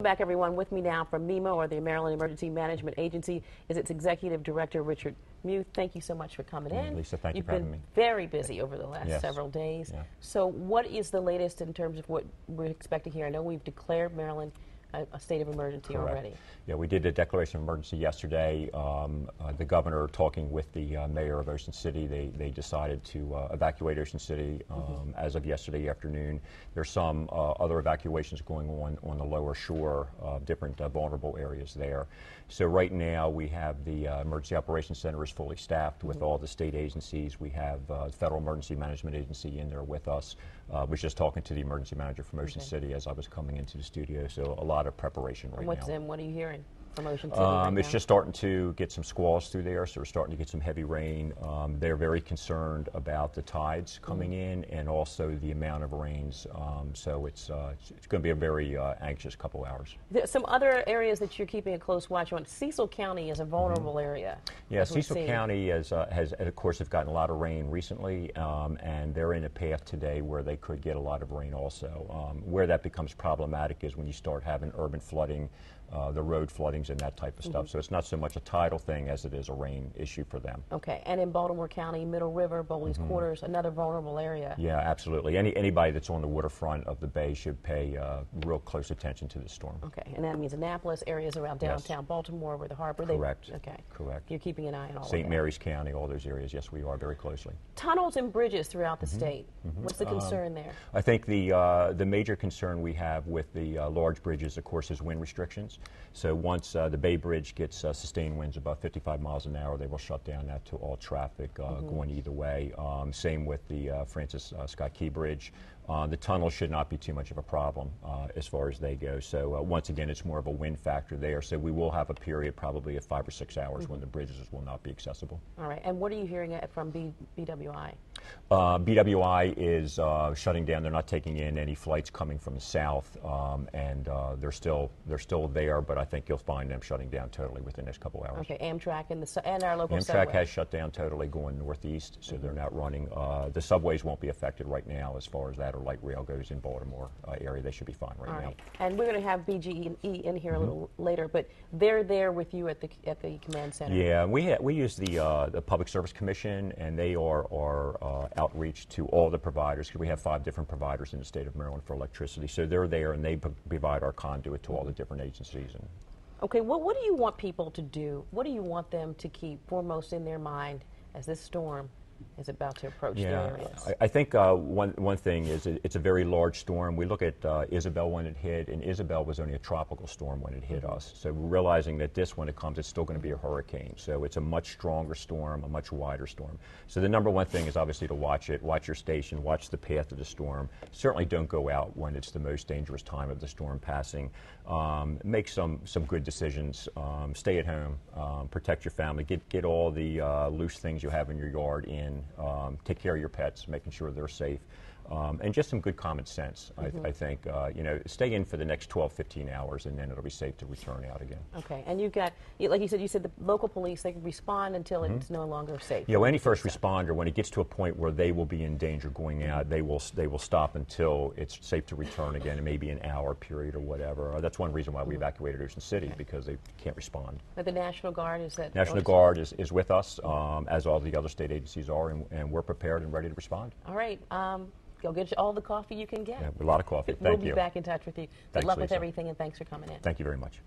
back, everyone. With me now from MEMA, or the Maryland Emergency Management Agency, is its Executive Director, Richard Muth. Thank you so much for coming in. Lisa, thank you You've for having been me. very busy over the last Yes. several days. Yeah. So what is the latest in terms of what we're expecting here? I know we've declared Maryland a state of emergency Correct. already. Yeah, we did a declaration of emergency yesterday. The governor, talking with the mayor of Ocean City, they decided to evacuate Ocean City as of yesterday afternoon. There's some other evacuations going on the lower shore, different vulnerable areas there. So right now we have the Emergency Operations Center is fully staffed with all the state agencies. We have the Federal Emergency Management Agency in there with us. Was just talking to the emergency manager from Ocean City as I was coming into the studio, so a lot of preparation right now. And what are you hearing from Ocean City right now? It's just starting to get some squalls through there, so we're starting to get some heavy rain. They're very concerned about the tides coming in and also the amount of rains. So it's going to be a very anxious couple hours. There's some other areas that you're keeping a close watch on. Cecil County is a vulnerable area. Yeah, Cecil County has, of course, have gotten a lot of rain recently, and they're in a path today where they could get a lot of rain also. Where that becomes problematic is when you start having urban flooding, the road floodings and that type of stuff. So it's not so much a tidal thing as it is a rain issue for them. Okay, and in Baltimore County, Middle River, Bowley's Quarters, another vulnerable area. Yeah, absolutely. Anybody that's on the waterfront of the bay should pay real close attention to this storm. Okay, and that means Annapolis, areas around downtown Baltimore, where the harbor. Correct. Okay. Correct. You're keeping an eye on all of that. St. Mary's County, all those areas, yes, we are very closely. Tunnels and bridges throughout the state. What's the concern there? I think the major concern we have with the large bridges, of course, is wind restrictions. So once the Bay Bridge gets sustained winds above 55 miles an hour, they will shut down that to all traffic going either way. Same with the Francis Scott Key Bridge. The tunnel should not be too much of a problem as far as they go. So once again, it's more of a wind factor there. So we will have a period probably of 5 or 6 hours when the bridges will not be accessible. All right. And what are you hearing from BWI? BWI is shutting down. They're not taking in any flights coming from the south, and they're still there. But I think you'll find them shutting down totally within the next couple hours. Okay. Amtrak and our local Amtrak subway has shut down totally going northeast, so they're not running. The subways won't be affected right now as far as that, or light rail goes in Baltimore area. They should be fine right now. And we're going to have BGE in here a little later, but they're there with you at the command center. Yeah, we use the Public Service Commission, and they are outreach to all the providers, because we have 5 different providers in the state of Maryland for electricity. So they're there, and they provide our conduit to all the different agencies. Okay, what do you want people to do? What do you want them to keep foremost in their mind as this storm is about to approach their areas? I think one thing is it's a very large storm. We look at Isabel when it hit, and Isabel was only a tropical storm when it hit us. So we're realizing that this, when it comes, it's still going to be a hurricane. So it's a much stronger storm, a much wider storm. So the number one thing is obviously to watch it, watch your station, watch the path of the storm. Certainly don't go out when it's the most dangerous time of the storm passing. Make some good decisions. Stay at home, protect your family, get all the loose things you have in your yard in. Take care of your pets, making sure they're safe, and just some good common sense. I think, stay in for the next 12, 15 hours, and then it'll be safe to return out again. Okay, and you've got, like you said the local police, they can respond until it's no longer safe. Yeah, well, any first responder, when it gets to a point where they will be in danger going out, they will stop until it's safe to return again, and maybe an hour period or whatever. That's one reason why we evacuated Ocean City, because they can't respond. But the National Guard, is that? National Guard is with us, as all the other state agencies are, and we're prepared and ready to respond. All right. Go get all the coffee you can get. Yeah, a lot of coffee. Thank you. We'll be back in touch with you. Good luck with everything, and thanks for coming in. Thank you very much.